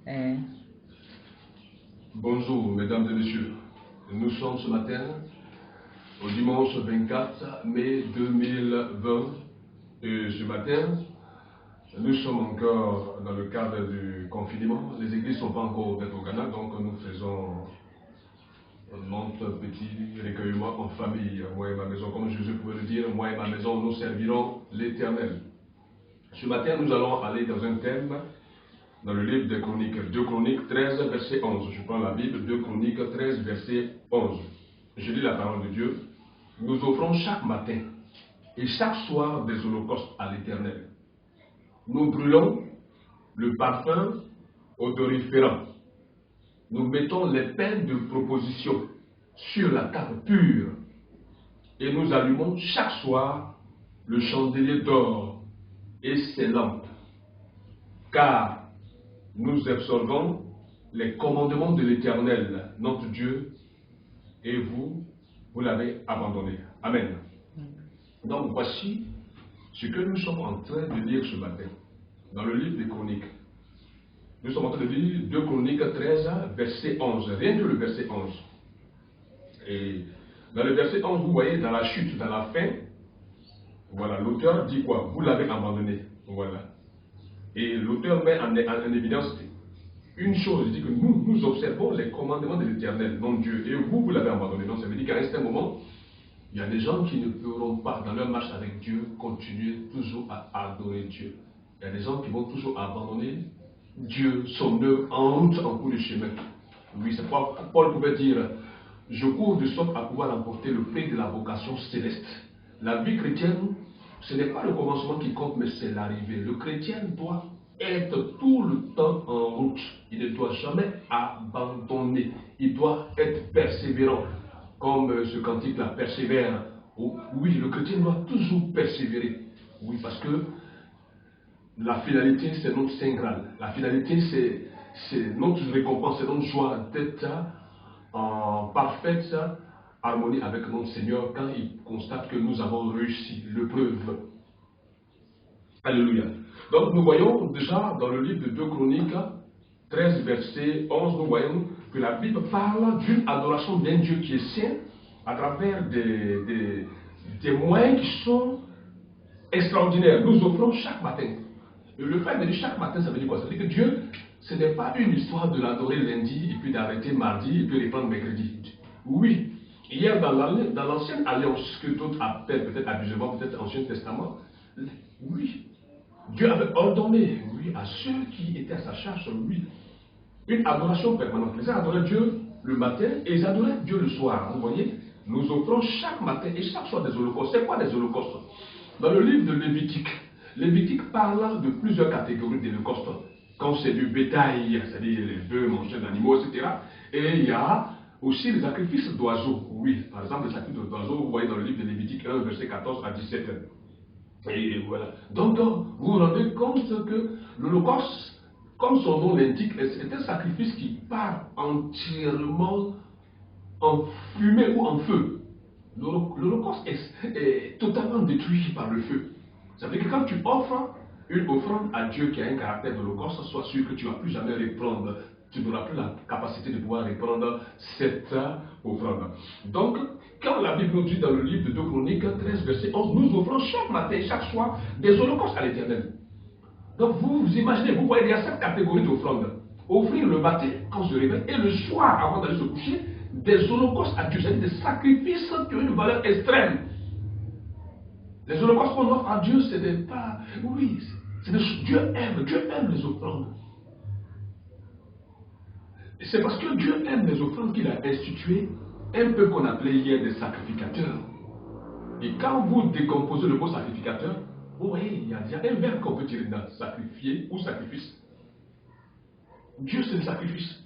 Eh, Bonjour, mesdames et messieurs. Nous sommes ce matin au dimanche 24 mai 2020. Et ce matin, nous sommes encore dans le cadre du confinement. Les églises ne sont pas encore ouvertes au Ghana, donc nous faisons notre petit recueillement en famille. Moi et ma maison, comme Jésus pouvait le dire, moi et ma maison, nous servirons l'Éternel. Ce matin, nous allons aller dans un thème dans le livre des Chroniques, 2 Chroniques 13, verset 11. Je prends la Bible, 2 Chroniques 13, verset 11. Je lis la parole de Dieu. Nous offrons chaque matin et chaque soir des holocaustes à l'Éternel. Nous brûlons le parfum odoriférant. Nous mettons les pains de proposition sur la table pure et nous allumons chaque soir le chandelier d'or et ses lampes. Car nous observons les commandements de l'Éternel, notre Dieu, et vous l'avez abandonné. Amen. Donc voici ce que nous sommes en train de lire ce matin, dans le livre des Chroniques. Nous sommes en train de lire 2 Chroniques 13, verset 11, rien que le verset 11. Et dans le verset 11, vous voyez, dans la chute, dans la fin, voilà, l'auteur dit quoi? Vous l'avez abandonné. Voilà. Et l'auteur met en évidence une chose, il dit que nous observons les commandements de l'Éternel, non Dieu, et vous l'avez abandonné. Donc ça veut dire qu'à un certain moment, il y a des gens qui ne pourront pas, dans leur marche avec Dieu, continuer toujours à adorer Dieu. Il y a des gens qui vont toujours abandonner Dieu, son œuvre, en route, en cours de chemin. Oui, c'est pourquoi Paul pouvait dire, je cours de sorte à pouvoir remporter le prix de la vocation céleste. La vie chrétienne, ce n'est pas le commencement qui compte, mais c'est l'arrivée. Le chrétien doit être tout le temps en route. Il ne doit jamais abandonner. Il doit être persévérant. Comme ce cantique-là, persévère. Oui, le chrétien doit toujours persévérer. Oui, parce que la finalité, c'est notre Saint Graal. La finalité, c'est notre récompense, c'est notre joie d'être en parfaite harmonie avec notre Seigneur quand il constate que nous avons réussi l'épreuve. Alléluia. Donc nous voyons déjà dans le livre de 2 Chroniques 13, verset 11, nous voyons que la Bible parle d'une adoration d'un Dieu qui est saint à travers des moyens qui sont extraordinaires. Nous offrons chaque matin. Et le fait de dire chaque matin, ça veut dire quoi? Ça veut dire que Dieu, ce n'est pas une histoire de l'adorer lundi et puis d'arrêter mardi et puis reprendre mercredi. Oui, hier dans l'ancienne alliance, que d'autres appellent peut-être abusivement, peut-être Ancien Testament, oui, Dieu avait ordonné, oui, à ceux qui étaient à sa charge, oui, une adoration permanente. Les gens adoraient Dieu le matin et ils adoraient Dieu le soir. Vous voyez, nous offrons chaque matin et chaque soir des holocaustes. C'est quoi des holocaustes? Dans le livre de Lévitique, Lévitique parle de plusieurs catégories d'holocaustes. Quand c'est du bétail, c'est-à-dire les bœufs, manger d'animaux, etc. Et il y a aussi les sacrifices d'oiseaux. Oui, par exemple, les sacrifices d'oiseaux, vous voyez dans le livre de Lévitique 1, verset 14 à 17. Et voilà. Donc, vous vous rendez compte que l'Holocauste, comme son nom l'indique, est un sacrifice qui part entièrement en fumée ou en feu. L'Holocauste est totalement détruit par le feu. Ça veut dire que quand tu offres une offrande à Dieu qui a un caractère d'Holocauste, sois sûr que tu ne vas plus jamais reprendre. Tu n'auras plus la capacité de pouvoir reprendre cette offrande. Donc, quand la Bible nous dit dans le livre de 2 Chroniques 13, verset 11, nous offrons chaque matin, chaque soir, des holocaustes à l'Éternel. Donc, vous imaginez, vous voyez, il y a cette catégorie d'offrandes. Offrir le matin, quand on se réveille, et le soir, avant d'aller se coucher, des holocaustes à Dieu, c'est-à-dire des sacrifices qui ont une valeur extrême. Les holocaustes qu'on offre à Dieu, ce n'est pas... Oui, Dieu aime les offrandes. C'est parce que Dieu aime les offrandes qu'il a institué un peu qu'on appelait hier des sacrificateurs. Et quand vous décomposez le mot sacrificateur, vous voyez, il y a un verbe qu'on peut tirer dans sacrifier ou sacrifice. Dieu, c'est le sacrifice.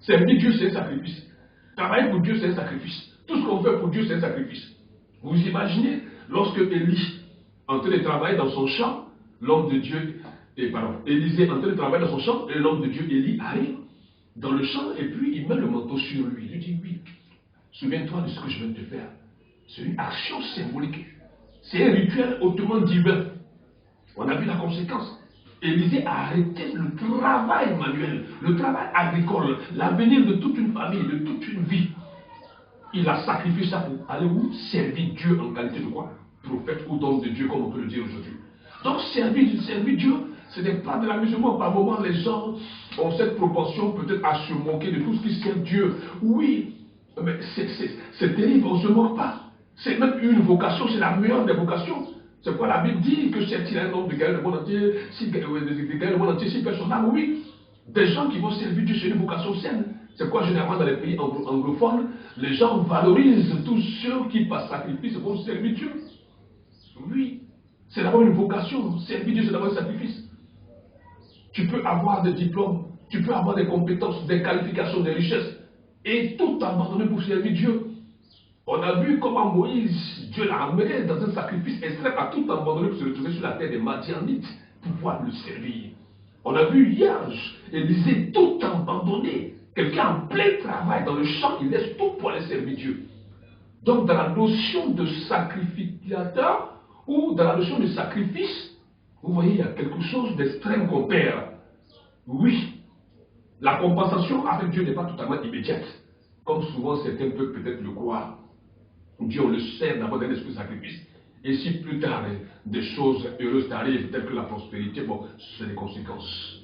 Servir Dieu, c'est un sacrifice. Travailler pour Dieu, c'est un sacrifice. Tout ce qu'on fait pour Dieu, c'est un sacrifice. Vous imaginez, lorsque Élie, en train de travailler dans son champ, l'homme de Dieu, Élisée, en train de travailler dans son champ, et l'homme de Dieu, Élie, arrive dans le champ, et puis il met le manteau sur lui. Il lui dit, oui, souviens-toi de ce que je viens de te faire. C'est une action symbolique. C'est un rituel hautement divin. On a vu la conséquence. Élisée a arrêté le travail manuel, le travail agricole, l'avenir de toute une famille, de toute une vie. Il a sacrifié ça pour aller où? Servir Dieu en qualité de quoi? Prophète ou d'homme de Dieu, comme on peut le dire aujourd'hui. Donc servir Dieu, ce n'est pas de l'amusement. Par moments, les gens ont cette propension peut-être à se moquer de tout ce qui sert Dieu. Oui, mais c'est terrible, on ne se moque pas. C'est même une vocation, c'est la meilleure des vocations. C'est quoi la Bible dit? Que c'est un homme de gagner le monde entier, si personne n'a, oui. Des gens qui vont servir Dieu, c'est une vocation saine. C'est quoi généralement dans les pays anglophones? Les gens valorisent tous ceux qui par sacrifice vont servir Dieu. Oui, c'est d'abord une vocation. Servir Dieu, c'est d'abord un sacrifice. Tu peux avoir des diplômes, tu peux avoir des compétences, des qualifications, des richesses, et tout abandonner pour servir Dieu. On a vu comment Moïse, Dieu l'a amené dans un sacrifice extrême à tout abandonner pour se retrouver sur la terre des Madianites pour pouvoir le servir. On a vu Yage, Élisée, tout abandonné. Quelqu'un en plein travail dans le champ, il laisse tout pour aller servir Dieu. Donc dans la notion de sacrificateur ou dans la notion de sacrifice, vous voyez, il y a quelque chose d'extrême qu'on perd. Oui, la compensation avec Dieu n'est pas totalement immédiate, comme souvent certains peuvent peut-être le croire. Dieu, on le sert d'abord d'un esprit de sacrifice. Et si plus tard des choses heureuses t'arrivent, telles que la prospérité, bon, c'est des conséquences.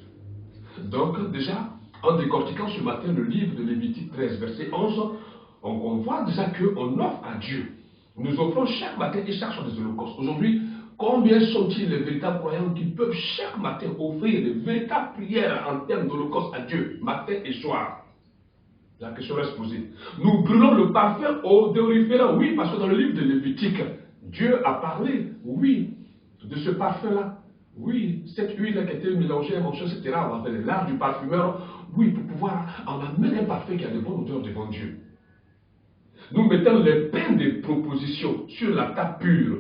Donc déjà, en décortiquant ce matin le livre de Lévitique 13, verset 11, on voit déjà qu'on offre à Dieu. Nous offrons chaque matin et chaque soir des holocaustes. Aujourd'hui, combien sont-ils les véritables croyants qui peuvent chaque matin offrir les véritables prières en termes d'holocauste à Dieu, matin et soir? La question reste posée. Nous brûlons le parfum odoriférant, oui, parce que dans le livre de Lévitique, Dieu a parlé, oui, de ce parfum-là. Oui, cette huile qui a été mélangée, etc. On va faire l'art du parfumeur, oui, pour pouvoir en amener un parfum qui a de bonnes odeurs devant Dieu. Nous mettons les pains de proposition sur la table pure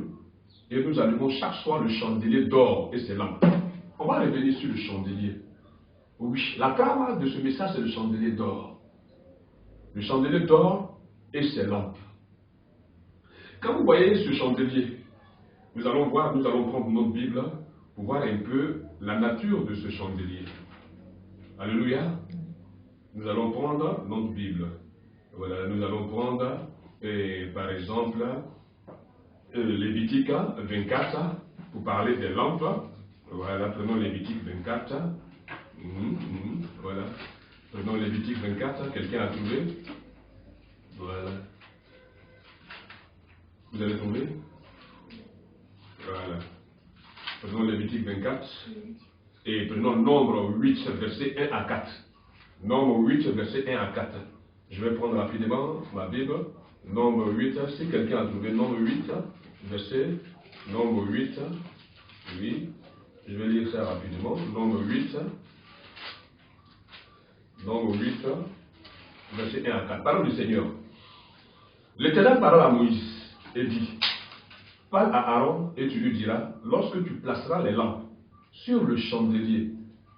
et nous allumons chaque soir le chandelier d'or et ses lampes. On va revenir sur le chandelier. Oui, la trame de ce message, c'est le chandelier d'or. Le chandelier d'or et ses lampes. Quand vous voyez ce chandelier, nous allons prendre notre Bible pour voir un peu la nature de ce chandelier. Alléluia. Nous allons prendre notre Bible. Voilà, nous allons prendre, par exemple, Lévitique 24 pour parler des lampes. Voilà, prenons Lévitique 24. Voilà. Prenons Lévitique 24, quelqu'un a trouvé? Voilà. Vous avez trouvé? Voilà. Prenons Lévitique 24 et prenons Nombre 8, verset 1 à 4. Nombre 8, verset 1 à 4. Je vais prendre rapidement ma Bible. Nombre 8, si quelqu'un a trouvé Nombre 8, verset Nombre 8, oui. Je vais lire ça rapidement. Nombre 8. Nombre 8, verset 1 à 4. Parole du Seigneur. L'Éternel parle à Moïse et dit: parle à Aaron et tu lui diras, lorsque tu placeras les lampes sur le chandelier,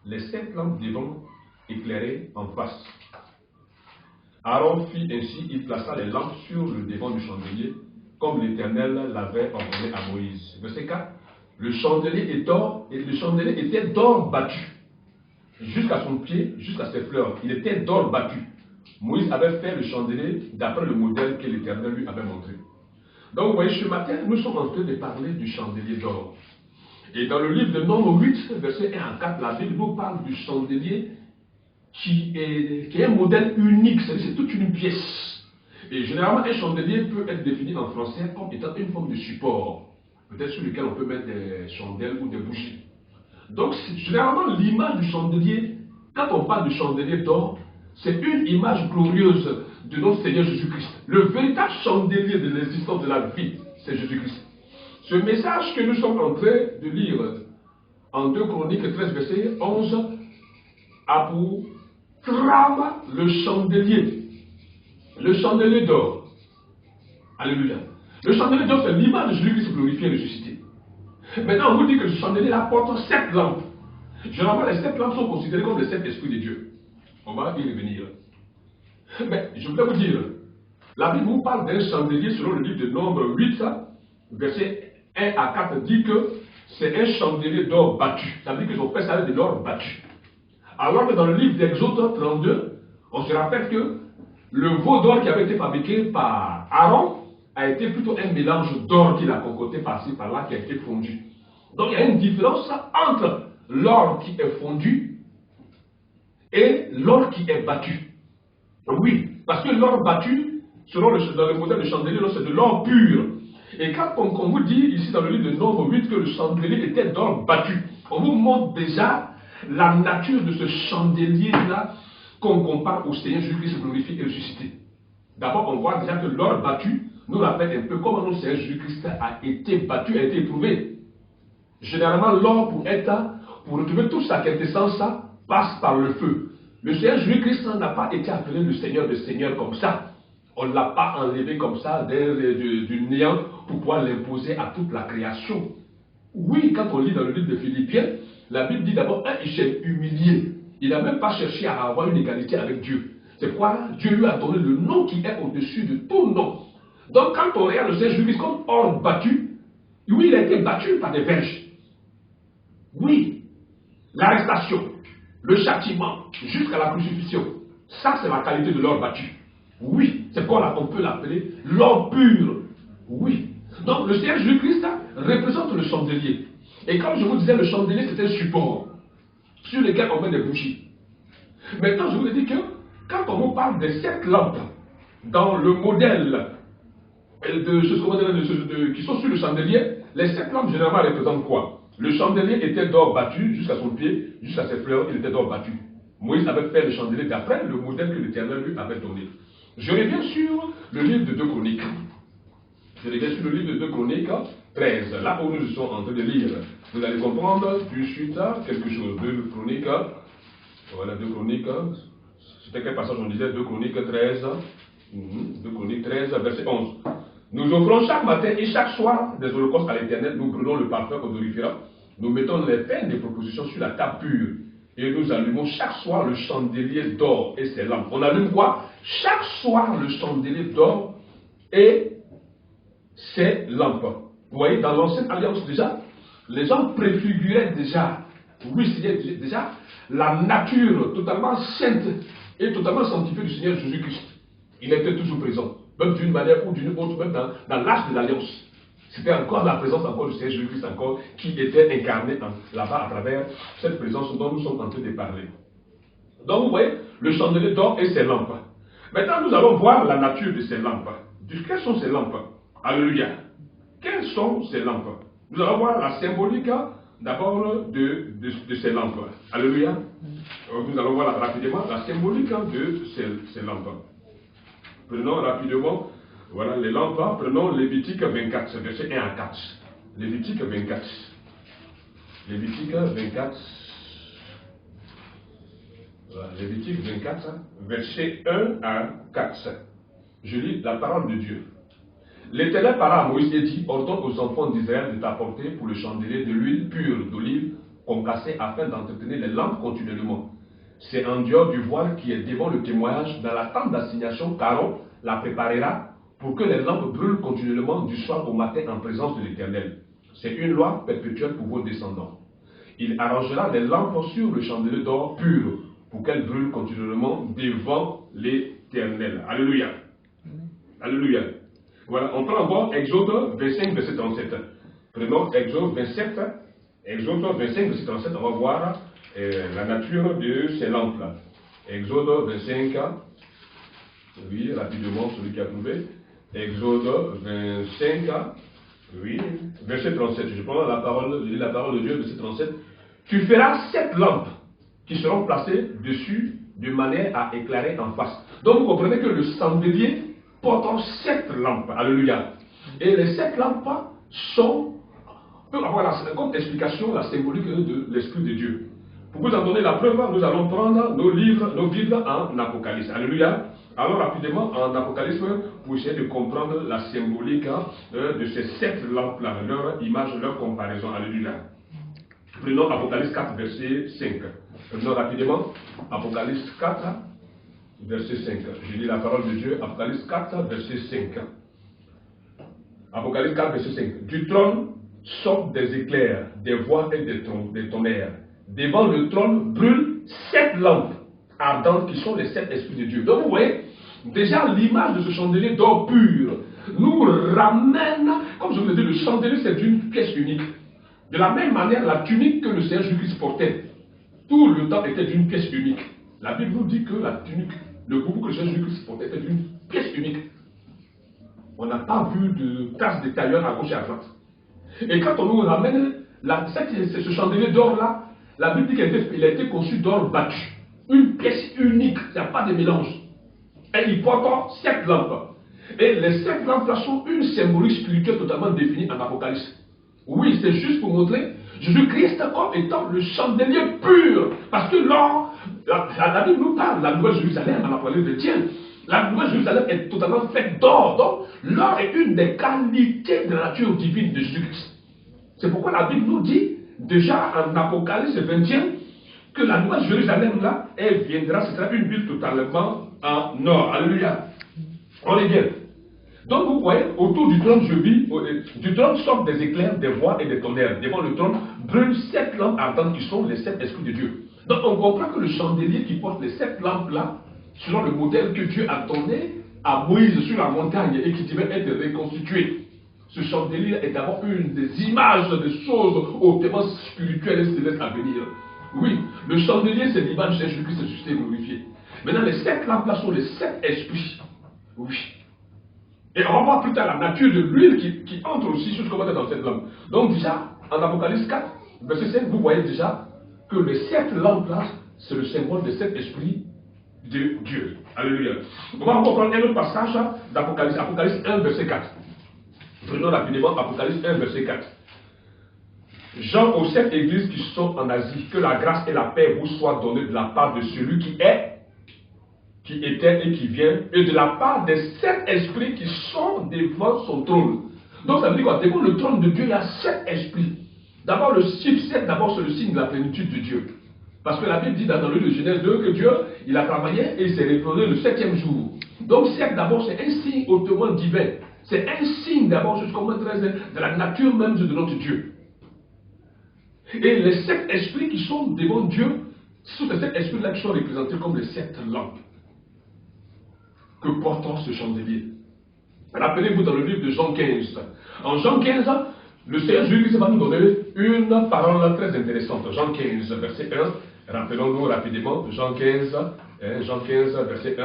les 7 lampes devant éclairées en face. Aaron fit ainsi, il plaça les lampes sur le devant du chandelier, comme l'Éternel l'avait ordonné à Moïse. Verset 4. Le chandelier était d'or battu. Jusqu'à son pied, jusqu'à ses fleurs, il était d'or battu. Moïse avait fait le chandelier d'après le modèle que l'Éternel lui avait montré. Donc, vous voyez, ce matin, nous sommes en train de parler du chandelier d'or. Et dans le livre de Nombre 8, verset 1 à 4, la Bible nous parle du chandelier qui est un modèle unique, c'est toute une pièce. Et généralement, un chandelier peut être défini en français comme étant une forme de support, peut-être sur lequel on peut mettre des chandelles ou des bougies. Donc, généralement, l'image du chandelier, quand on parle du chandelier d'or, c'est une image glorieuse de notre Seigneur Jésus-Christ. Le véritable chandelier de l'existence de la vie, c'est Jésus-Christ. Ce message que nous sommes en train de lire en 2 Chroniques 13, verset 11, a pour trame le chandelier d'or. Alléluia. Le chandelier d'or, c'est l'image de Jésus-Christ glorifié et ressuscité. Maintenant, on vous dit que ce chandelier apporte 7 lampes. Généralement, les 7 lampes sont considérées comme les 7 esprits de Dieu. On va y revenir. Mais je voulais vous dire, la Bible vous parle d'un chandelier selon le livre de Nombre 8, verset 1 à 4, dit que c'est un chandelier d'or battu. Ça veut dire qu'ils ont fait ça avec de l'or battu. Alors que dans le livre d'Exode 32, on se rappelle que le veau d'or qui avait été fabriqué par Aaron a été plutôt un mélange d'or qu'il a concocté par-ci, par-là, qui a été fondu. Donc il y a une différence entre l'or qui est fondu et l'or qui est battu. Oui, parce que l'or battu, selon dans le modèle de chandelier, c'est de l'or pur. Et quand on vous dit ici dans le livre de Nombre 8 que le chandelier était d'or battu, on vous montre déjà la nature de ce chandelier-là qu'on compare au Seigneur Jésus-Christ glorifié et ressuscité. D'abord, on voit déjà que l'or battu nous rappelle un peu comment notre Seigneur Jésus-Christ a été battu, a été éprouvé. Généralement, l'or, pour retrouver toute sa quintessence, passe par le feu. Le Seigneur Jésus-Christ n'a pas été appelé le Seigneur de Seigneur comme ça. On ne l'a pas enlevé comme ça du néant pour pouvoir l'imposer à toute la création. Oui, quand on lit dans le livre de Philippiens, la Bible dit d'abord, il s'est humilié. Il n'a même pas cherché à avoir une égalité avec Dieu. C'est pourquoi Dieu lui a donné le nom qui est au-dessus de tout nom. Donc quand on regarde le Seigneur Jésus-Christ comme or battu, oui, il a été battu par des verges. Oui, l'arrestation, le châtiment, jusqu'à la crucifixion. Ça, c'est la qualité de l'or battu. Oui, c'est quoi on peut l'appeler l'or pur. Oui. Donc le Seigneur Jésus-Christ représente le chandelier. Et comme je vous disais, le chandelier c'est un support sur lequel on met des bougies. Maintenant, je vous ai dit que quand on vous parle des 7 lampes dans le modèle qui sont sur le chandelier, les 7 lampes généralement représentent quoi? Le chandelier était d'or battu jusqu'à son pied, jusqu'à ses fleurs, il était d'or battu. Moïse avait fait le chandelier d'après le modèle que l'Éternel lui avait donné. Je reviens sur le livre de 2 Chroniques. Je reviens sur le livre de 2 Chroniques 13, là où nous sommes en train de lire. Vous allez comprendre tout de suite quelque chose. 2 Chroniques, voilà 2 Chroniques, c'était quel passage on disait? 2 Chroniques 13, 2 Chroniques 13, verset 11. Nous offrons chaque matin et chaque soir des holocaustes à l'Éternel, nous brûlons le parfum odoriférant, nous mettons les peines des propositions sur la table pure, et nous allumons chaque soir le chandelier d'or et ses lampes. On allume quoi? Chaque soir le chandelier d'or et ses lampes. Vous voyez, dans l'ancienne alliance déjà, les gens préfiguraient déjà, oui, c'est déjà la nature totalement sainte et totalement sanctifiée du Seigneur Jésus-Christ. Il était toujours présent, même d'une manière ou d'une autre, même dans l'âge de l'alliance. C'était encore la présence encore du Seigneur Jésus-Christ encore qui était incarné là-bas à travers cette présence dont nous sommes en train de parler. Donc vous voyez, le chandelier d'or et ses lampes. Maintenant nous allons voir la nature de ces lampes. Quelles sont ces lampes? Alléluia. Quelles sont ces lampes? Nous allons voir la symbolique d'abord de ces lampes. Alléluia. Nous allons voir rapidement la symbolique de ces lampes. Prenons rapidement, voilà les lampes. Prenons Lévitique 24, verset 1 à 4. Lévitique 24. Lévitique 24. Voilà, Lévitique 24, verset 1 à 4. Je lis la parole de Dieu. L'Éternel parla à Moïse et dit, ordonne aux enfants d'Israël de t'apporter pour le chandelier de l'huile pure d'olive concassée afin d'entretenir les lampes continuellement. C'est en dehors du voile qui est devant le témoignage dans la tente d'assignation qu'Aaron la préparera pour que les lampes brûlent continuellement du soir au matin en présence de l'Éternel. C'est une loi perpétuelle pour vos descendants. Il arrangera les lampes sur le chandelier d'or pur pour qu'elles brûlent continuellement devant l'Éternel. Alléluia. Alléluia. Voilà, on prend encore Exode 25, verset 37. Prenons Exode 27, Exode 25, verset 37, on va voir la nature de ces lampes-là. Exode 25, oui, rapidement, celui qui a trouvé. Exode 25, oui, verset 37. Je prends la parole de Dieu, verset 37. Tu feras 7 lampes qui seront placées dessus de manière à éclairer en face. Donc vous comprenez que le chandelier porte 7 lampes. Alléluia. Et les 7 lampes peuvent avoir comme explication la symbolique de l'Esprit de Dieu. Pour vous en donner la preuve, nous allons prendre nos Bibles en Apocalypse. Alléluia. Alors rapidement en Apocalypse, pour essayer de comprendre la symbolique de ces 7 lampes-là, leur image, leur comparaison. Alléluia. Prenons Apocalypse 4, verset 5. Prenons rapidement Apocalypse 4, verset 5. Je lis la parole de Dieu, Apocalypse 4, verset 5. Apocalypse 4, verset 5. Du trône sortent des éclairs, des voix et des tonnerres. Devant le trône brûlent 7 lampes ardentes qui sont les 7 esprits de Dieu. Donc vous voyez, déjà l'image de ce chandelier d'or pur nous ramène, comme je vous l'ai dit, le chandelier c'est une pièce unique. De la même manière, la tunique que le Seigneur Jésus-Christ portait, tout le temps était d'une pièce unique. La Bible nous dit que la tunique, le boubou que le Seigneur Jésus-Christ portait était d'une pièce unique. On n'a pas vu de traces de tailleur à gauche et à droite. Et quand on nous ramène ce chandelier d'or-là, la Bible dit qu'il a été conçu d'or battu. Une pièce unique, il n'y a pas de mélange. Et il porte 7 lampes. Et les 7 lampes-là sont une symbolique spirituelle totalement définie en Apocalypse. Oui, c'est juste pour montrer Jésus-Christ comme étant le chandelier pur. Parce que l'or, la Bible nous parle de la Nouvelle Jérusalem, on a parlé de Dieu. La Nouvelle Jérusalem est totalement faite d'or. Donc, l'or est une des qualités de la nature divine de Jésus-Christ. C'est pourquoi la Bible nous dit, déjà en Apocalypse 21, que la Nouvelle Jérusalem, là, elle viendra, ce sera une ville totalement en or. Alléluia. On est bien. Donc vous voyez, autour du trône, du trône sortent des éclairs, des voix et des tonnerres. Devant le trône brûlent 7 lampes ardentes qui sont les 7 esprits de Dieu. Donc on comprend que le chandelier qui porte les 7 lampes-là, selon le modèle que Dieu a donné à Moïse sur la montagne et qui devait être reconstitué. Ce chandelier est d'abord une des images des choses hautement spirituelles et célestes à venir. Oui, le chandelier c'est l'image de Jésus-Christ ressuscité et glorifié. Maintenant les 7 lampes-là sont les 7 esprits. Oui. Et on va voir plus tard la nature de l'huile qui entre aussi sur ce qu'on va dans cette lampe. Donc déjà, en Apocalypse 4, verset 5, vous voyez déjà que les 7 lampes-là, c'est le symbole des 7 esprits de Dieu. Alléluia. On va reprendre un autre passage d'Apocalypse, Apocalypse 1, verset 4. Prenons rapidement Apocalypse 1, verset 4. Jean aux 7 églises qui sont en Asie, que la grâce et la paix vous soient données de la part de celui qui est, qui était et qui vient, et de la part des 7 esprits qui sont devant son trône. Donc ça veut dire quoi? Devant le trône de Dieu, il y a 7 esprits. D'abord le chiffre 7, d'abord c'est le signe de la plénitude de Dieu. Parce que la Bible dit dans le livre de Genèse 2 que Dieu, il a travaillé et il s'est reposé le 7e jour. Donc 7 d'abord c'est un signe hautement divin. C'est un signe d'abord, jusqu'au moins 13, de la nature même de notre Dieu. Et les 7 esprits qui sont devant Dieu, ce sont les 7 esprits-là qui sont représentés comme les 7 lampes que portant ce chandelier. Rappelez-vous dans le livre de Jean 15. En Jean 15, le Seigneur Jésus va nous donner une parole très intéressante. Jean 15, verset 1. Rappelons-nous rapidement, Jean 15, verset 1.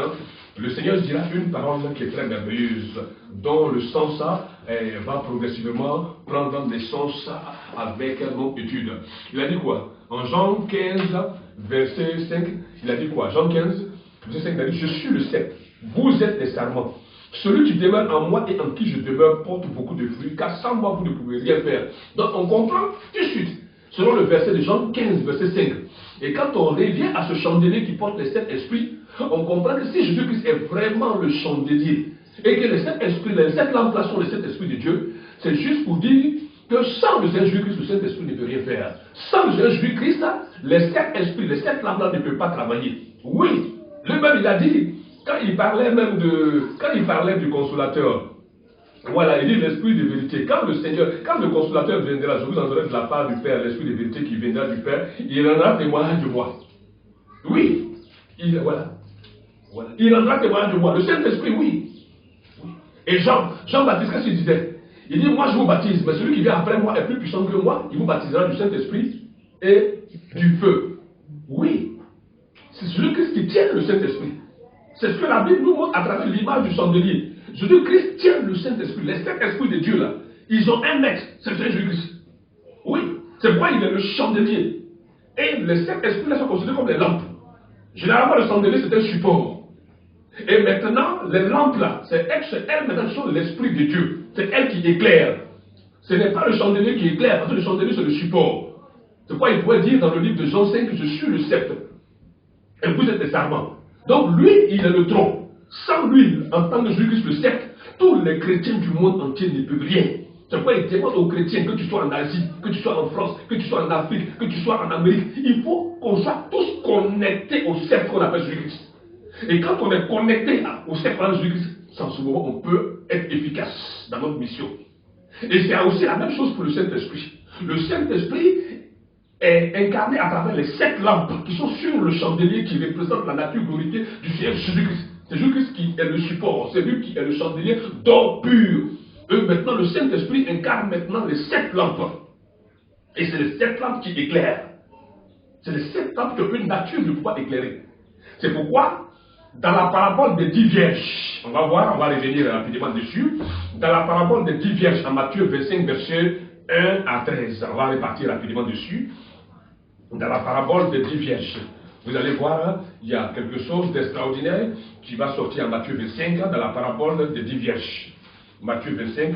Le Seigneur dira une parole qui est très merveilleuse, dont le sens va progressivement prendre des sens avec notre étude. Il a dit quoi? En Jean 15, verset 5, il a dit quoi? Jean 15, verset 5, il a dit, je suis le sept. Vous êtes les sarments. Celui qui demeure en moi et en qui je demeure porte beaucoup de fruits, car sans moi vous ne pouvez rien faire. Donc on comprend tout de suite, selon le verset de Jean 15, verset 5. Et quand on revient à ce chandelier qui porte les 7 esprits, on comprend que si Jésus-Christ est vraiment le chandelier, et que les 7 esprits, les 7 lampes-là sont les 7 esprits de Dieu, c'est juste pour dire que sans le Seigneur Jésus-Christ, le Saint-Esprit ne peut rien faire. Sans le Seigneur Jésus-Christ, les 7 esprits, les 7 lampes-là ne peuvent pas travailler. Oui, lui-même il a dit, quand il parlait du consolateur, voilà, il dit l'esprit de vérité. Quand le consolateur viendra, je vous enverrai de la part du Père, l'esprit de vérité qui viendra du Père, il rendra témoignage de moi. Oui, voilà. Il rendra témoignage de moi. Le Saint-Esprit, oui. Et Jean-Baptiste, qu'est-ce qu'il disait? Il dit, moi je vous baptise, mais celui qui vient après moi est plus puissant que moi, il vous baptisera du Saint-Esprit et du feu. Oui, c'est Jésus-Christ qui tient le Saint-Esprit. C'est ce que la Bible nous montre à travers l'image du chandelier. Jésus-Christ tient le Saint-Esprit. Les 7 esprits de Dieu là, ils ont un maître, c'est Jésus-Christ. Oui, c'est pourquoi il est le chandelier. Et les 7 esprits là sont considérés comme les lampes. Généralement, le chandelier c'est un support. Et maintenant, les lampes là, c'est elles maintenant sont l'esprit de Dieu. C'est elles qui éclairent. Ce n'est pas le chandelier qui éclaire, parce que le chandelier c'est le support. C'est pourquoi il pourrait dire dans le livre de Jean 5 que je suis le sceptre. Et vous êtes les sarments. Donc lui, il est le tronc. Sans lui, en tant que Jésus-Christ le sceptre, tous les chrétiens du monde entier ne peuvent rien. C'est pourquoi il demande aux chrétiens, que tu sois en Asie, que tu sois en France, que tu sois en Afrique, que tu sois en Amérique, il faut qu'on soit tous connectés au sceptre qu'on appelle Jésus-Christ. Et quand on est connecté au sceptre de Jésus-Christ, sans ce moment, on peut être efficace dans notre mission. Et c'est aussi la même chose pour le Saint-Esprit. Le Saint-Esprit est incarné à travers les 7 lampes qui sont sur le chandelier qui représente la nature glorifiée du Seigneur Jésus-Christ. C'est Jésus-Christ qui est le support, c'est lui qui est le chandelier d'or pur. Et maintenant, le Saint-Esprit incarne maintenant les 7 lampes. Et c'est les 7 lampes qui éclairent. C'est les 7 lampes qu'une nature ne peut pas éclairer. C'est pourquoi, dans la parabole des 10 vierges, on va voir, on va revenir rapidement dessus, dans la parabole des 10 vierges en Matthieu 25, versets 1 à 13, on va repartir rapidement dessus, dans la parabole des 10 vierges, vous allez voir, il y a quelque chose d'extraordinaire qui va sortir en Matthieu 25, dans la parabole des 10 vierges. Matthieu 25,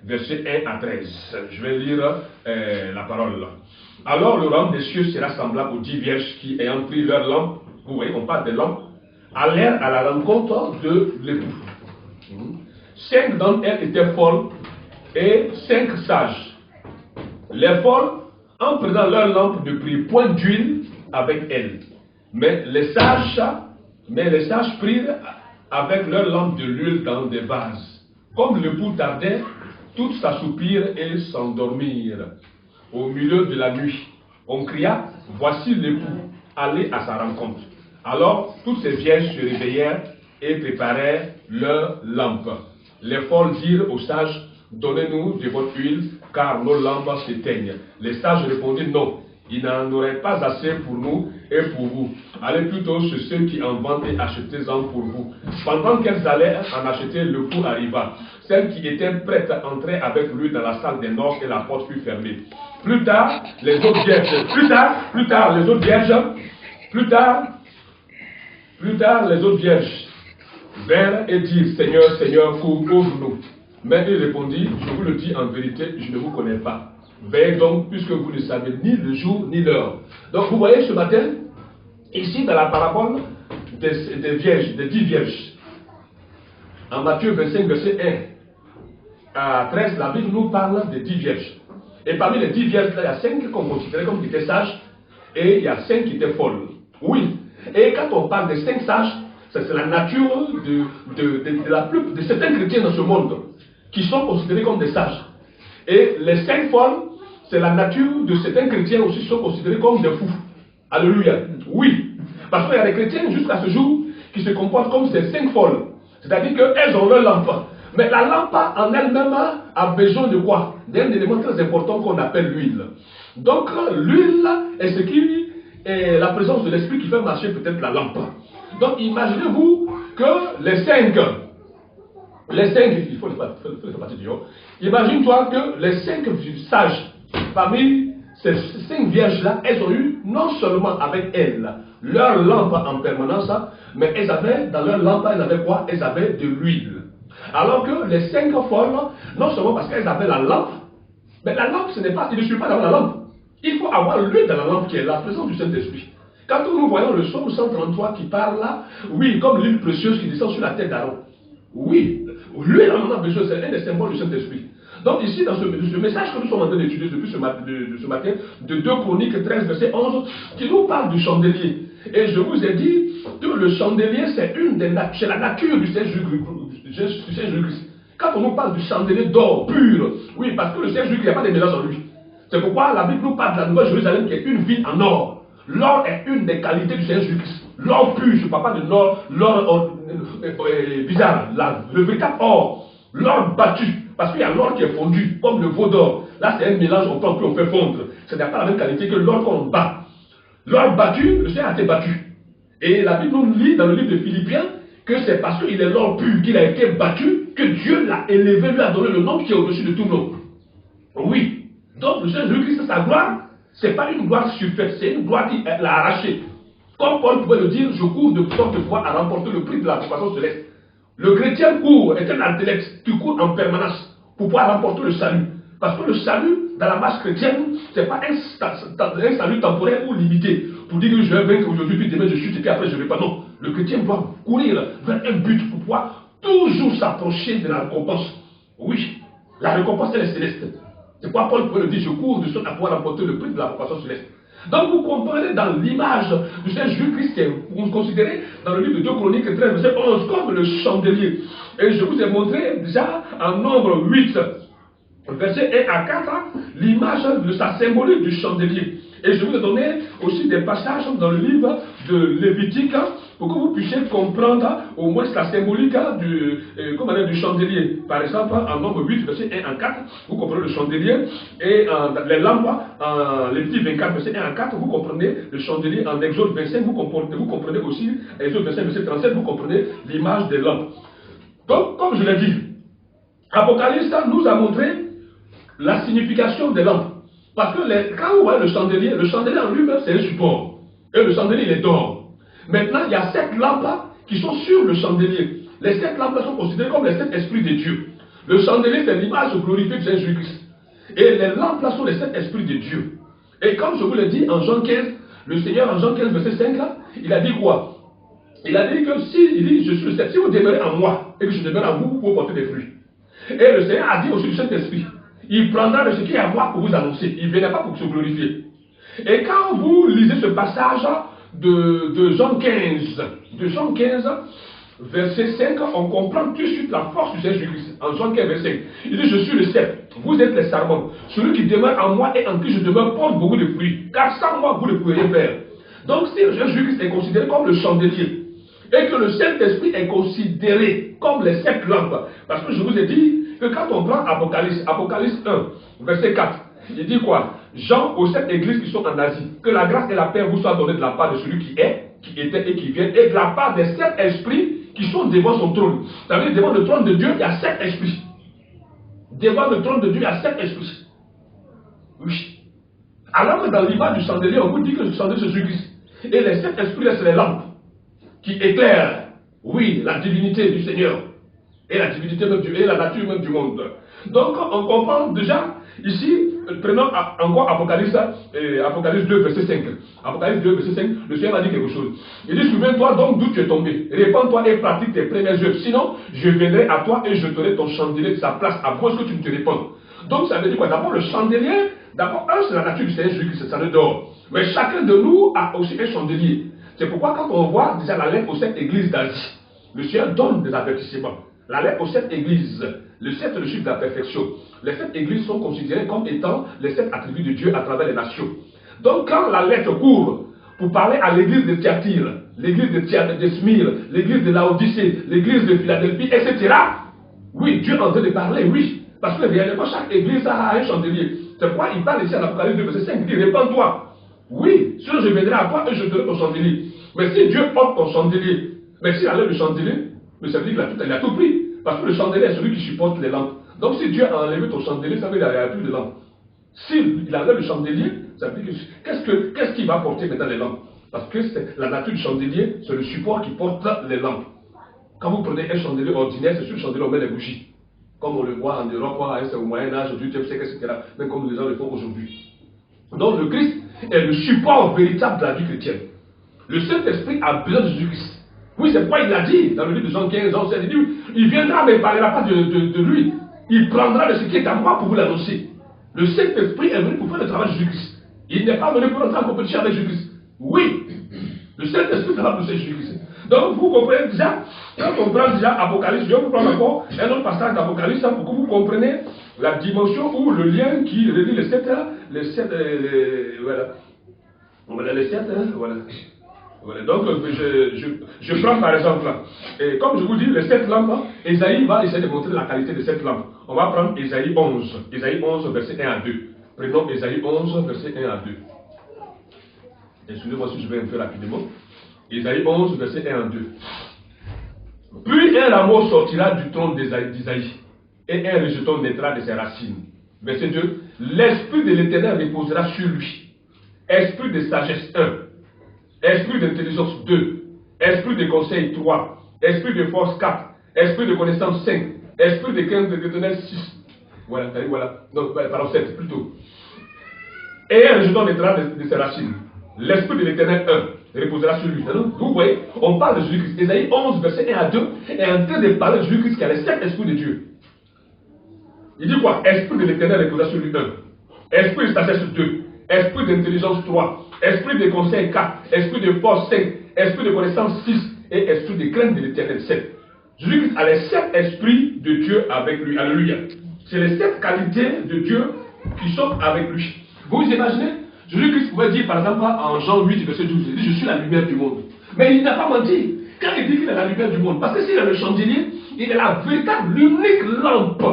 versets 1 à 13. Je vais lire la parole. Alors le royaume des cieux sera semblable aux 10 vierges qui, ayant pris leur lampe, vous voyez, on parle des lampes, allèrent à la rencontre de l'époux. 5 d'entre elles étaient folles et 5 sages. Les folles, en prenant leur lampe, ne prirent point d'huile avec elles. Mais les sages prirent avec leur lampe de l'huile dans des vases. Comme l'époux tardait, toutes s'assoupirent et s'endormirent. Au milieu de la nuit, on cria, voici l'époux, allez à sa rencontre. Alors, toutes ces vierges se réveillèrent et préparèrent leurs lampes. Les folles dirent aux sages, donnez-nous de votre huile, car nos lampes s'éteignent. Les sages répondirent, non, il n'en aurait pas assez pour nous et pour vous. Allez plutôt chez ceux qui en vendent et achetez-en pour vous. Pendant qu'elles allaient en acheter, le coup arriva. Celle qui était prête entrait avec lui dans la salle des noces et la porte fut fermée. Plus tard, les autres vierges, les autres vierges vinrent et dirent, Seigneur, Seigneur, ouvre-nous. Mais il répondit, je vous le dis en vérité, je ne vous connais pas. Veillez donc, puisque vous ne savez ni le jour ni l'heure. Donc vous voyez ce matin, ici dans la parabole des vierges, des 10 vierges, en Matthieu 25, verset 1 à 13, la Bible nous parle des 10 vierges. Et parmi les 10 vierges, il y a 5 qu'on considérait comme qui étaient sages, et il y a 5 qui étaient folles. Oui. Et quand on parle des 5 sages, c'est la nature de certains chrétiens dans ce monde, qui sont considérés comme des sages. Et les 5 folles, c'est la nature de certains chrétiens aussi qui sont considérés comme des fous. Alléluia. Oui. Parce qu'il y a des chrétiens jusqu'à ce jour qui se comportent comme ces 5 folles. C'est-à-dire qu'elles ont leur lampe. Mais la lampe en elle-même a besoin de quoi? D'un élément très important qu'on appelle l'huile. Donc l'huile est ce qui est la présence de l'esprit qui fait marcher peut-être la lampe. Donc imaginez-vous que les 5, il faut les faire partir du haut. Imagine-toi que les 5 sages, parmi ces 5 vierges-là, elles ont eu non seulement avec elles leur lampe en permanence, mais elles avaient, dans leur lampe, elles avaient quoi? Elles avaient de l'huile. Alors que les 5 folles, non seulement parce qu'elles avaient la lampe, mais la lampe, il ne suffit pas d'avoir la lampe. Il faut avoir l'huile dans la lampe qui est la présence du Saint-Esprit. Quand nous voyons le psaume 133 qui parle là, oui, comme l'huile précieuse qui descend sur la tête d'Aaron. Oui, l'huile en a besoin, c'est un des symboles du Saint-Esprit. Donc ici, dans ce message que nous sommes en train d'étudier depuis ce matin, de 2 Chroniques 13, verset 11, qui nous parle du chandelier. Et je vous ai dit que le chandelier, c'est la nature du Seigneur Jésus-Christ. Quand on nous parle du chandelier d'or pur, oui, parce que le Seigneur Jésus-Christ, il n'y a pas de mélange en lui. C'est pourquoi la Bible nous parle de la Nouvelle Jérusalem qui est une ville en or. L'or est une des qualités du Seigneur Jésus-Christ. L'or pur, je ne parle pas de l'or bizarre, le véritable or, l'or battu. Parce qu'il y a l'or qui est fondu, comme le veau d'or. Là, c'est un mélange, on prend plus, on fait fondre. Ce n'est pas la même qualité que l'or qu'on bat. L'or battu, le Seigneur a été battu. Et la Bible nous lit dans le livre de Philippiens que c'est parce qu'il est l'or pur, qu'il a été battu, que Dieu l'a élevé, lui a donné le nom qui est au-dessus de tout nom. Oui. Donc, le Seigneur Jésus-Christ, sa gloire, ce n'est pas une gloire surfaite, c'est une gloire qui l'a arrachée. Comme Paul pouvait le dire, je cours de sorte de pouvoir à remporter le prix de la vocation céleste. Le chrétien court, est un athlète, tu cours en permanence pour pouvoir remporter le salut. Parce que le salut, dans la marche chrétienne, ce n'est pas un salut temporaire ou limité. Pour dire que je vais vaincre aujourd'hui, puis demain je chute et puis après je ne vais pas. Non. Le chrétien doit courir vers un but pour pouvoir toujours s'approcher de la récompense. Oui, la récompense elle est céleste. C'est pourquoi Paul pouvait le dire, je cours de sorte à pouvoir remporter le prix de la vocation céleste. Donc vous comprenez dans l'image du Seigneur Jésus-Christ qui est considéré dans le livre de 2 Chroniques 13, verset 11 comme le chandelier. Et je vous ai montré déjà en nombre 8 verset 1 à 4, l'image de sa symbolique du chandelier. Et je vous ai donné aussi des passages dans le livre de Lévitique pour que vous puissiez comprendre au moins la symbolique du chandelier. Par exemple, en Nombre 8, verset 1 à 4, vous comprenez le chandelier. Et les lampes, en Lévitique 24, verset 1 à 4, vous comprenez le chandelier. En Exode 25, vous comprenez aussi, Exode 25, verset 37, vous comprenez l'image des lampes. Donc, comme je l'ai dit, Apocalypse nous a montré la signification des lampes. Parce que quand vous voyez le chandelier en lui-même, c'est un support. Et le chandelier, il est d'or. Maintenant, il y a 7 lampes qui sont sur le chandelier. Les 7 lampes sont considérées comme les 7 esprits de Dieu. Le chandelier, c'est l'image glorifiée de Jésus-Christ. Et les lampes sont les 7 esprits de Dieu. Et comme je vous l'ai dit en Jean 15, le Seigneur en Jean 15, verset 5, il a dit quoi? Il a dit que je suis le Seigneur, si vous demeurez en moi et que je demeure en vous, vous pouvez porter des fruits. Et le Seigneur a dit aussi du Saint-Esprit, il prendra de ce qui est à moi pour vous annoncer. Il ne venait pas pour se glorifier. Et quand vous lisez ce passage de Jean 15, verset 5, on comprend tout de suite la force du Seigneur Jésus-Christ. En Jean 15, verset 5, il dit, je suis le cep, vous êtes les sarments. Celui qui demeure en moi et en qui je demeure porte beaucoup de fruits. Car sans moi, vous ne pouvez rien faire. Donc si le Seigneur Jésus-Christ est considéré comme le chandelier, et que le Saint-Esprit est considéré comme les 7 lampes, parce que je vous ai dit que quand on prend Apocalypse 1, verset 4, il dit quoi? Jean aux 7 églises qui sont en Asie, que la grâce et la paix vous soient données de la part de celui qui est, qui était et qui vient, et de la part des 7 esprits qui sont devant son trône. Ça veut dire devant le trône de Dieu, il y a 7 esprits. Devant le trône de Dieu, il y a 7 esprits. Oui. Alors que dans l'image du chandelier, on vous dit que le chandelier c'est Jésus-Christ. Et les 7 esprits, c'est les lampes qui éclairent, oui, la divinité du Seigneur. Et la divinité même et la nature même du monde. Donc, on comprend déjà, ici, prenons encore Apocalypse 2, verset 5. Apocalypse 2, verset 5, le Seigneur a dit quelque chose. Il dit, souviens-toi donc d'où tu es tombé. Répands-toi et pratique tes premières œuvres. Sinon, je viendrai à toi et jeterai ton chandelier de sa place à moins que tu ne te répandes. Donc, ça veut dire quoi? D'abord, le chandelier, d'abord, c'est la nature du Seigneur Jésus-Christ, c'est ça le dehors. Mais chacun de nous a aussi un chandelier. C'est pourquoi quand on voit déjà la lettre aux 7 églises d'Asie, le Seigneur donne des avertissements. La lettre aux 7 églises, le 7 est le chiffre de la perfection. Les 7 églises sont considérées comme étant les 7 attributs de Dieu à travers les nations. Donc quand la lettre court pour parler à l'église de Thyatire, l'église de Smyrne, l'église de Laodicée, l'église de Philadelphie, etc. Oui, Dieu est en train de parler, oui. Parce que réellement chaque église a un chandelier. C'est pourquoi il parle ici à l'Apocalypse 2, verset 5, il dit, répands-toi. Oui, sinon je viendrai à toi et je donnerai ton chandelier. Mais si Dieu porte ton chandelier, mais s'il enlève le chandelier, ça veut dire qu'il a tout pris. Parce que le chandelier est celui qui supporte les lampes. Donc si Dieu a enlevé ton chandelier, ça veut dire qu'il n'y a plus de lampes. S'il enlève le chandelier, ça veut dire que qu'est-ce qu'il va porter maintenant les lampes? Parce que la nature du chandelier, c'est le support qui porte les lampes. Quand vous prenez un chandelier ordinaire, c'est sur le chandelier on met les bougies. Comme on le voit en Europe, au Moyen-Âge, au XVIIIe siècle, etc. Même comme les gens le font aujourd'hui. Donc le Christ est le support véritable de la vie chrétienne. Le Saint-Esprit a besoin de Jésus-Christ. Oui, c'est pourquoi il l'a dit dans le livre de Jean 15, Jean 16, il dit, il viendra mais il ne parlera pas de lui. Il prendra de ce qui est à moi pour vous l'annoncer. Le Saint-Esprit est venu pour faire le travail de Jésus-Christ. Il n'est pas venu pour entrer en compétition avec Jésus-Christ. Oui, le Saint-Esprit sera poussé Jésus-Christ. Donc vous comprenez déjà, quand on prend déjà Apocalypse, je vais vous prendre encore un autre passage d'Apocalypse pour que vous compreniez la dimension ou le lien qui relie les 7, voilà les 7, voilà. Voilà, donc je prends par exemple, et comme je vous dis, les 7 lampes, Ésaïe va essayer de montrer la qualité de cette lampe. On va prendre Ésaïe 11, verset 1 à 2. Prenons Ésaïe 11, verset 1 à 2. Excusez-moi si je vais un peu rapidement. Ésaïe 11, verset 1 à 2. Puis un rameau sortira du trône d'Ésaïe, et un rejeton naîtra de ses racines. Verset 2. L'esprit de l'Éternel reposera sur lui. Esprit de sagesse 1. Esprit d'intelligence 2, esprit de conseil 3, esprit de force 4, esprit de connaissance 5, esprit de crainte de l'éternel 6. Voilà, donc, pardon, 7 plutôt. Et un rejeton naîtra de ses racines. L'esprit de l'éternel 1 reposera sur lui. Donc, vous voyez, on parle de Jésus-Christ. Ésaïe 11, verset 1 à 2 est en train de parler de Jésus-Christ qui a les 7 esprits de Dieu. Il dit quoi? Esprit de l'éternel reposera sur lui 1. Esprit de sagesse 2. Esprit d'intelligence 3, esprit de conseil 4, esprit de force 5, esprit de connaissance 6 et esprit de crainte de l'éternel 7. Jésus-Christ a les 7 esprits de Dieu avec lui. Alléluia. C'est les 7 qualités de Dieu qui sont avec lui. Vous imaginez, Jésus-Christ pouvait dire par exemple en Jean 8, verset 12, il dit je suis la lumière du monde. Mais il n'a pas menti quand il dit qu'il est la lumière du monde. Parce que s'il est le chandelier, il est la véritable, l'unique lampe.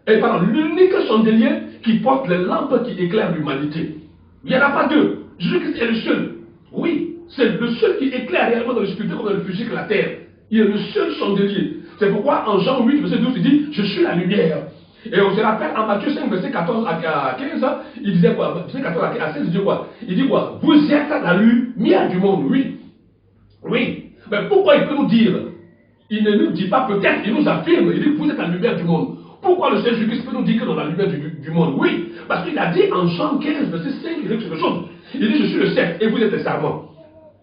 Et pardon, l'unique chandelier qui porte les lampes qui éclairent l'humanité. Il n'y en a pas deux. Jésus-Christ est le seul. Oui, c'est le seul qui éclaire réellement dans le spirituel comme dans le physique la terre. Il est le seul chandelier. C'est pourquoi en Jean 8, verset 12, il dit je suis la lumière. Et on se rappelle en Matthieu 5, verset 14 à 15, il disait quoi? Verset 14 à 16, il dit quoi? Il dit quoi? Vous êtes la lumière du monde, oui. Oui. Mais pourquoi il peut nous dire? Il ne nous dit pas peut-être, il nous affirme, il dit que vous êtes la lumière du monde. Pourquoi le Seigneur Jésus-Christ peut nous dire que nous sommes la lumière du monde? Oui, parce qu'il a dit en Jean 15, verset 5, il dit quelque chose. Il dit je suis le cep et vous êtes les sarments.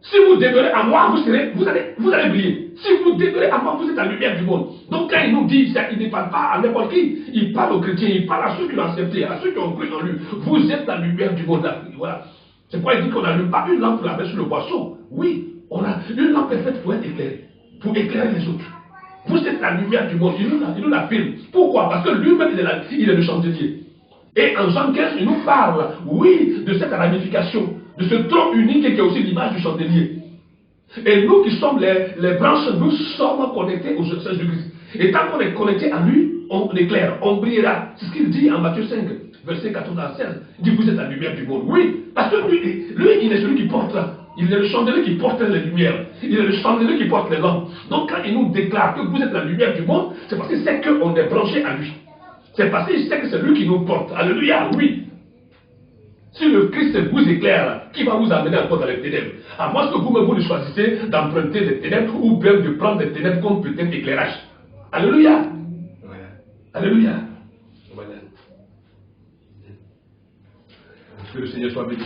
Si vous demeurez à moi, vous allez briller. Si vous demeurez à moi, vous êtes la lumière du monde. Donc quand il nous dit ça, il ne parle pas à n'importe qui. Il parle aux chrétiens, il parle à ceux qui l'ont accepté, à ceux qui ont cru en lui. Vous êtes la lumière du monde. Voilà. C'est pourquoi il dit qu'on n'allume pas une lampe pour la mettre sur le boisseau. Oui, on a une lampe est faite pour être éclairée, pour éclairer les autres. Vous êtes la lumière du monde. Il nous l'affirme. Pourquoi? Parce que lui-même, il est le chandelier. Et en Jean 15, il nous parle, oui, de cette ramification, de ce tronc unique qui est aussi l'image du chandelier. Et nous qui sommes les branches, nous sommes connectés au Seigneur Jésus-Christ. Et tant qu'on est connecté à lui, on éclaire, on brillera. C'est ce qu'il dit en Matthieu 5, verset 14 à 16. Il dit, vous êtes la lumière du monde. Oui, parce que lui, il est celui qui porte, il est le chandelier qui porte les lumières. Il est le chandelier qui porte les lampes. Donc quand il nous déclare que vous êtes la lumière du monde, c'est parce qu'il sait qu'on est branché à lui. C'est parce qu'il sait que c'est lui qui nous porte. Alléluia, oui. Si le Christ vous éclaire, qui va vous amener encore dans les ténèbres? À moins que vous-même vous choisissez d'emprunter des ténèbres ou bien de prendre des ténèbres comme peut-être éclairage. Alléluia. Voilà. Alléluia. Voilà. Que le Seigneur soit béni.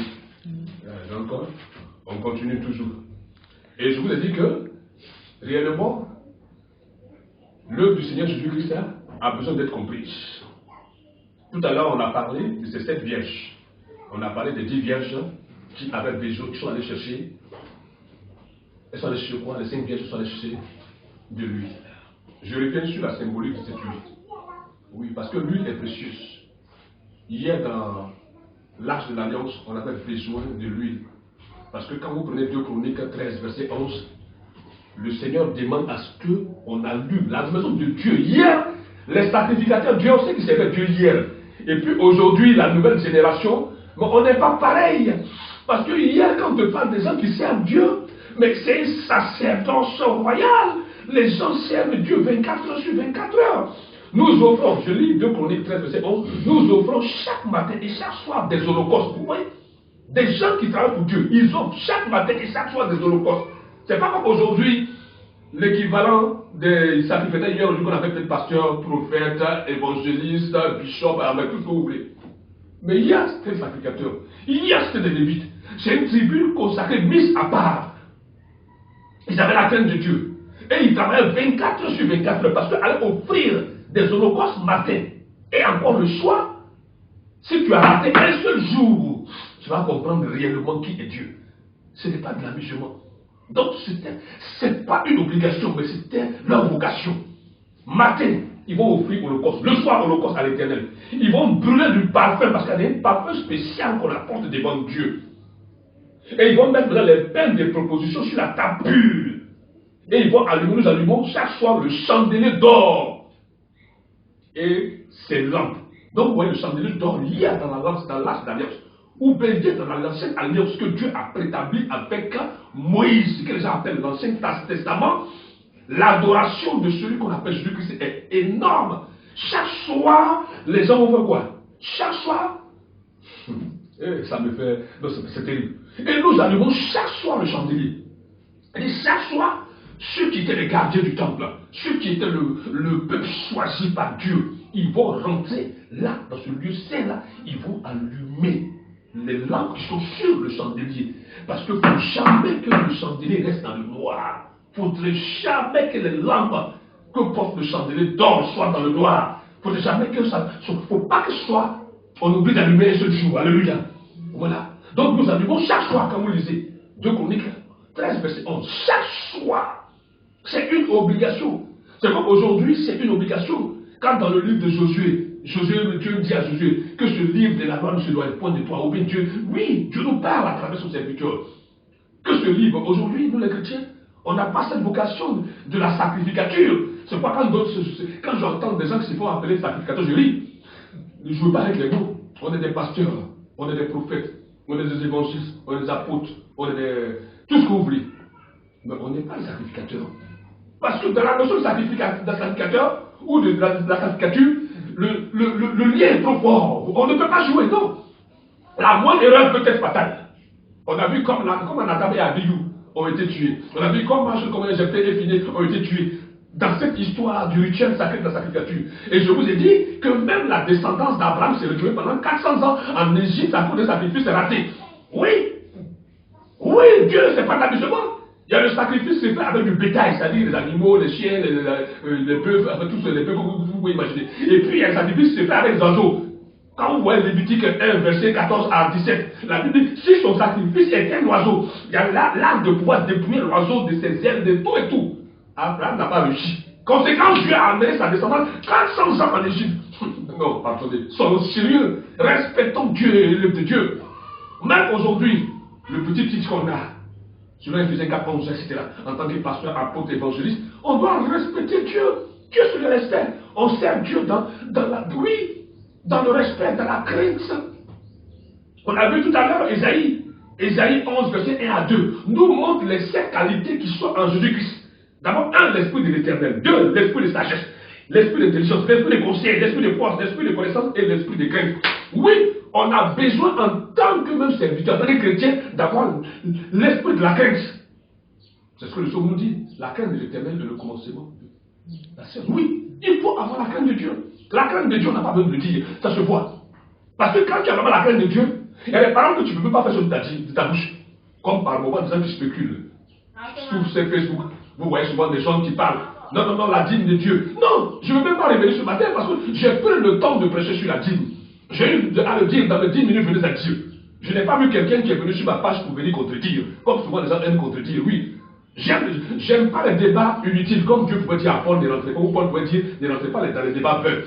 Donc, on continue toujours. Et je vous ai dit que, réellement, l'œuvre du Seigneur Jésus-Christ a besoin d'être comprise. Tout à l'heure, on a parlé de ces 7 vierges. On a parlé des 10 vierges qui avaient besoin, qui sont allées chercher. Elles sont allées chercher quoi? Les 5 vierges sont allées chercher de l'huile. Je reviens sur la symbolique de cette huile. Oui, parce que l'huile est précieuse. Hier, dans l'Arche de l'Alliance, on avait besoin de l'huile. Parce que quand vous prenez 2 Chroniques 13, verset 11, le Seigneur demande à ce qu'on allume la maison de Dieu. Hier, les sacrificateurs, Dieu, on sait qu'ils servaient Dieu hier. Et puis aujourd'hui, la nouvelle génération, mais on n'est pas pareil. Parce que hier, quand on te parle des gens qui servent Dieu, mais c'est un sacerdoce royal. Les gens servent Dieu 24 heures sur 24 heures. Nous offrons, je lis 2 Chroniques 13, verset 11, nous offrons chaque matin et chaque soir des holocaustes. Vous voyez? Des gens qui travaillent pour Dieu, ils offrent chaque matin et chaque soir des holocaustes. C'est pas comme aujourd'hui, l'équivalent des sacrificateurs hier aujourd'hui qu'on appelle peut-être pasteur, prophète, évangéliste, bishop, avec tout ce que vous voulez. Mais il y a ces sacrificateurs, il y a ces lévites. C'est une tribu consacrée, mise à part. Ils avaient la crainte de Dieu. Et ils travaillaient 24 heures sur 24 heures parce qu'aller offrir des holocaustes matin et encore le soir, si tu as raté un seul jour, tu vas comprendre réellement qui est Dieu. Ce n'est pas de l'amusement. Donc, ce n'est pas une obligation, mais c'était leur vocation. Matin, ils vont offrir l'Holocauste. Le soir, l'Holocauste à l'Éternel. Ils vont brûler du parfum, parce qu'il y a un parfum spécial qu'on apporte devant Dieu. Et ils vont mettre dans les peines des propositions sur la table pure. Et ils vont allumer, nous allumons chaque soir le chandelier d'or. Et ses lampes. Donc, vous voyez, le chandelier d'or lié dans la lance, dans l'Arche d'Alliance. Ou bien dans l'ancienne alliance que Dieu a préétabli avec Moïse, que les gens appellent l'Ancien Testament, l'adoration de celui qu'on appelle Jésus-Christ est énorme. Chaque soir, les gens vont faire quoi? Chaque soir, ça me fait... Non, c'est terrible. Et nous allumons chaque soir le chandelier. Et chaque soir, ceux qui étaient les gardiens du temple, ceux qui étaient le peuple choisi par Dieu, ils vont rentrer là, dans ce lieu saint-là, ils vont allumer les lampes qui sont sur le chandelier. Parce que il ne faut jamais que le chandelier reste dans le noir. Il ne faudrait jamais que les lampes que porte le chandelier d'or soient dans le noir. Il ne faudrait jamais que ça... Il ne faut pas que ce soit... On oublie d'allumer un seul jour. Alléluia. Voilà. Donc nous allumons chaque soir, quand vous lisez 2 Chroniques 13, verset 11. Chaque soir. C'est une obligation. C'est comme aujourd'hui, c'est une obligation. Quand dans le livre de Josué, Dieu dit à Josué que ce livre de la loi ne se doit point de toi. Ou bien Dieu nous parle à travers son serviteur. Que ce livre, aujourd'hui, nous les chrétiens, on n'a pas cette vocation de la sacrificature. C'est pas quand j'entends des gens qui se font appeler sacrificateurs, je ris. Ne jouez pas avec les mots. On est des pasteurs, on est des prophètes, on est des évangélistes, on est des apôtres, on est tout ce que vous voulez. Mais on n'est pas les sacrificateurs. Parce que dans la notion de sacrificateur ou de la sacrificature, le lien est trop fort. On ne peut pas jouer, non. La moindre erreur peut être fatale. On a vu comme Nadab et Abihu ont été tués. On a vu comme Jephthé et Phinéas ont été tués. Dans cette histoire du rituel sacré de la sacrificature. Et je vous ai dit que même la descendance d'Abraham s'est retrouvée pendant 400 ans en Égypte à cause des sacrifices ratés. Oui. Oui, Dieu ne sait pas d'amusement. Il y a le sacrifice qui se fait avec du bétail, c'est-à-dire les animaux, les chiens, les bœufs, tous les bœufs que vous pouvez imaginer. Et puis il y a le sacrifice qui se fait avec les oiseaux. Quand vous voyez Lévitique 1, verset 14 à 17, la Bible dit, si son sacrifice était un oiseau, il y a l'art de pouvoir dépouiller l'oiseau de ses ailes, de tout et tout. Abraham n'a pas réussi. Conséquence, Dieu a amené sa descendance 400 ans en Égypte. Non, pardonnez, soyons sérieux, respectons Dieu et l'œuvre de Dieu. Même aujourd'hui, le petit titre qu'on a, selon Éphésiens 4, 11, etc., en tant que pasteur, apôtre, évangéliste, on doit respecter Dieu. Dieu c'est le respect. On sert Dieu dans le respect, dans la crainte. On a vu tout à l'heure Ésaïe 11, verset 1 à 2, nous montre les 7 qualités qui sont en Jésus-Christ. D'abord, l'esprit de l'éternel. 2, l'esprit de sagesse. L'esprit d'intelligence, l'esprit de conseil, l'esprit de force, l'esprit de connaissance et l'esprit de crainte. Oui, on a besoin en tant que même serviteur, en tant que chrétien, d'avoir l'esprit de la crainte. C'est ce que le psaume nous dit. La crainte de l'éternel est le commencement de la science. Oui, il faut avoir la crainte de Dieu. La crainte de Dieu, on n'a pas besoin de le dire, ça se voit. Parce que quand tu as vraiment la crainte de Dieu, il y a des paroles que tu ne peux pas faire sur ta bouche. Comme par moment, des gens qui spéculent. Sur ces Facebook, vous voyez souvent des gens qui parlent. Non, la dîme de Dieu. Non, je ne veux même pas révéler ce matin parce que j'ai pris le temps de prêcher sur la dîme. J'ai eu à le dire dans les 10 minutes, venez à Dieu. Je n'ai pas vu quelqu'un qui est venu sur ma page pour venir contredire. Comme souvent les gens aiment contredire, oui. J'aime pas les débats inutiles, comme Dieu pouvait dire à Paul ne rentrez pas, ou Paul pouvait dire ne rentrez pas dans les débats vains.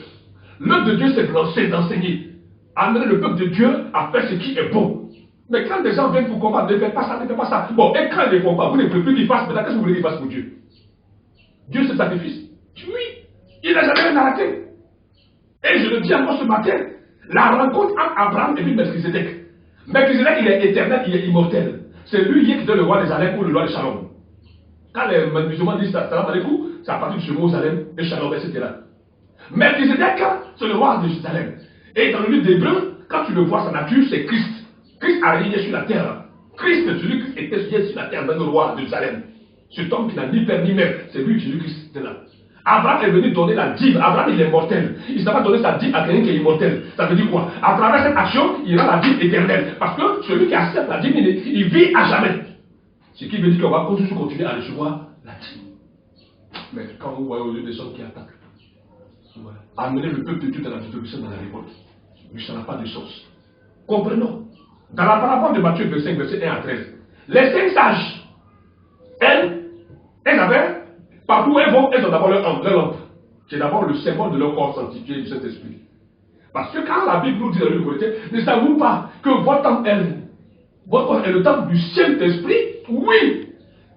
L'œuvre de Dieu, c'est de lancer, d'enseigner. Amener le peuple de Dieu à faire ce qui est bon. Mais quand des gens viennent pour combattre, ne faites pas ça, ne faites pas ça. Bon, et quand ils ne font pas, vous ne pouvez plus qu'ils fassent, mais qu'est-ce que vous voulez qu'ils fassent pour Dieu? Dieu, c'est sacrifice. Oui, il n'a jamais rien arrêté. Et je le dis encore ce matin, la rencontre entre Abraham et puis Melchizedek. Melchizedek, il est éternel, il est immortel. C'est lui qui était le roi des Alem ou le roi de Shalom. Quand les musulmans disent ça, salam alaikum, c'est à partir de Jérusalem et Shalom, etc. Melchizedek, c'est le roi de Jérusalem. Et dans le livre d'Hébreu, quand tu le vois, sa nature, c'est Christ. Christ a régné sur la terre. Christ, celui qui était sur la terre, dans le roi de Jérusalem. Cet homme qui n'a ni père ni mère, c'est lui, Jésus-Christ, est là. Abraham est venu donner la dîme. Abraham, il est mortel. Il ne s'est pas donné sa dîme à quelqu'un qui est immortel. Ça veut dire quoi? À travers cette action, il a la dîme éternelle. Parce que celui qui accepte la dîme, il vit à jamais. Ce qui veut dire qu'on va continuer à recevoir la dîme. Mais quand vous voyez au lieu des gens qui attaquent, amener le peuple de Dieu dans la distribution, dans la révolte, mais ça n'a pas de sens. Comprenons. Dans la parabole de Matthieu 25, verset 1 à 13, les 5 sages, elles avaient, partout où elles vont, elles ont d'abord leur lampe. C'est d'abord le symbole de leur corps sanctifié du Saint-Esprit. Parce que quand la Bible nous dit dans le Livre Corinthiens, ne savez-vous pas que votre temple est le temple du Saint-Esprit? Oui.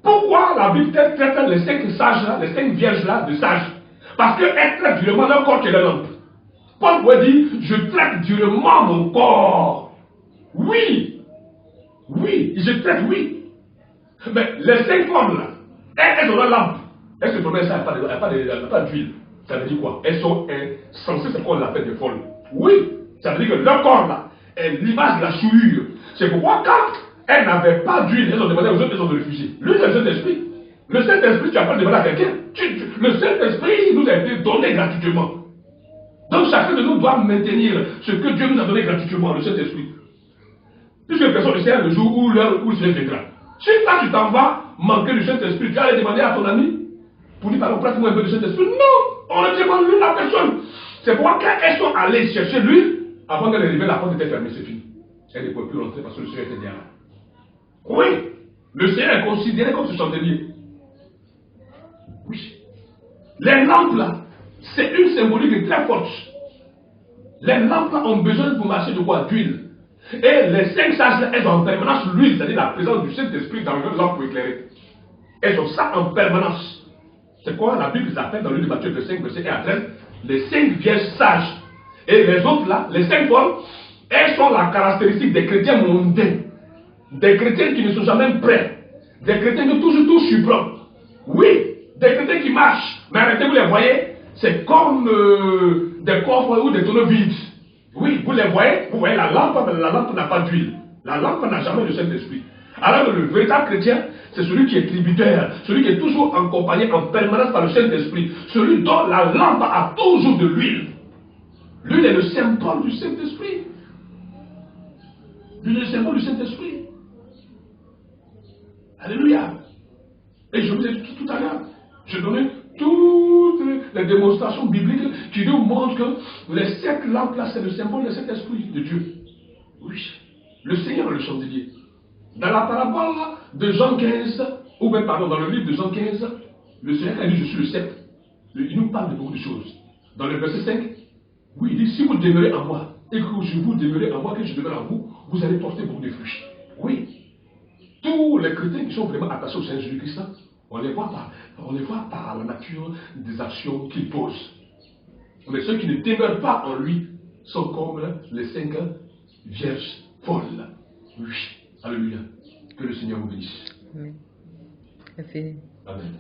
Pourquoi la Bible traite les 5 sages là, les 5 vierges là de sages? Parce qu'elles traitent durement leur corps qui est leur lampe. Paul pourrait dire, je traite durement mon corps. Oui. Oui, je traite, oui. Mais les 5 femmes là, elles ont leur lampe. Elles se promènent ça, elles n'ont pas d'huile. Ça veut dire quoi? Elles sont censées ce qu'on appelle des folles. Oui, ça veut dire que leur corps là est l'image de la souillure. C'est pourquoi quand elles n'avaient pas d'huile, elles ont demandé aux autres, elles ont refusé. Lui, c'est le Saint-Esprit. Le Saint-Esprit, tu n'as pas demandé à quelqu'un. Le Saint-Esprit nous a été donné gratuitement. Donc chacun de nous doit maintenir ce que Dieu nous a donné gratuitement, le Saint-Esprit. Puisque personne ne sait le jour où l'heure où le Seigneur viendra. Si là tu t'en vas manquer du Saint-Esprit, tu vas aller demander à ton ami pour dire pardon, prête-moi un peu de Saint-Esprit. Non, on ne demande lui la personne. C'est pourquoi quand elles sont allées chercher lui, avant qu'elle arrive, la porte était fermée, c'est fini. Elle ne pouvait plus rentrer parce que le Seigneur était derrière. Oui, le Seigneur est considéré comme ce chandelier. Oui. Les lampes là, c'est une symbolique très forte. Les lampes là ont besoin pour marcher de quoi? D'huile. Et les 5 sages, elles ont en permanence l'huile, c'est-à-dire la présence du Saint-Esprit dans leur lampe pour éclairer. Elles ont ça en permanence. C'est quoi la Bible les appelle dans le livre de Matthieu 5, verset 1 à 13, les 5 vierges sages. Et les autres là, les 5 folles, elles sont la caractéristique des chrétiens mondains. Des chrétiens qui ne sont jamais prêts. Des chrétiens qui toujours tout suprême. Oui, des chrétiens qui marchent. Mais arrêtez, vous les voyez, c'est comme des coffres ou des tonneaux vides. Oui, vous les voyez, vous voyez la lampe n'a pas d'huile. La lampe n'a jamais le Saint-Esprit. Alors le véritable chrétien, c'est celui qui est tributaire, celui qui est toujours accompagné en permanence par le Saint-Esprit, celui dont la lampe a toujours de l'huile. L'huile est le symbole du Saint-Esprit. L'huile est le symbole du Saint-Esprit. Alléluia. Et je vous ai dit tout à l'heure, je donnais toutes les démonstrations bibliques qui nous montrent que les 7 lampes là, c'est le symbole de cet esprit de Dieu. Oui. Le Seigneur est le chandelier. Dans la parabole de Jean 15, ou bien pardon, dans le livre de Jean 15, le Seigneur a dit je suis le sceptre. Il nous parle de beaucoup de choses. Dans le verset 5, oui, il dit si vous demeurez en moi, et que je vous demeurez en moi, que je demeure en vous, vous allez porter beaucoup de fruits. Oui. Tous les chrétiens qui sont vraiment attachés au Seigneur Jésus-Christ, on les voit par la nature des actions qu'ils posent. Mais ceux qui ne demeurent pas en lui sont comme les 5 vierges folles. Oui. Alléluia. Que le Seigneur vous bénisse. Oui. Merci. Amen.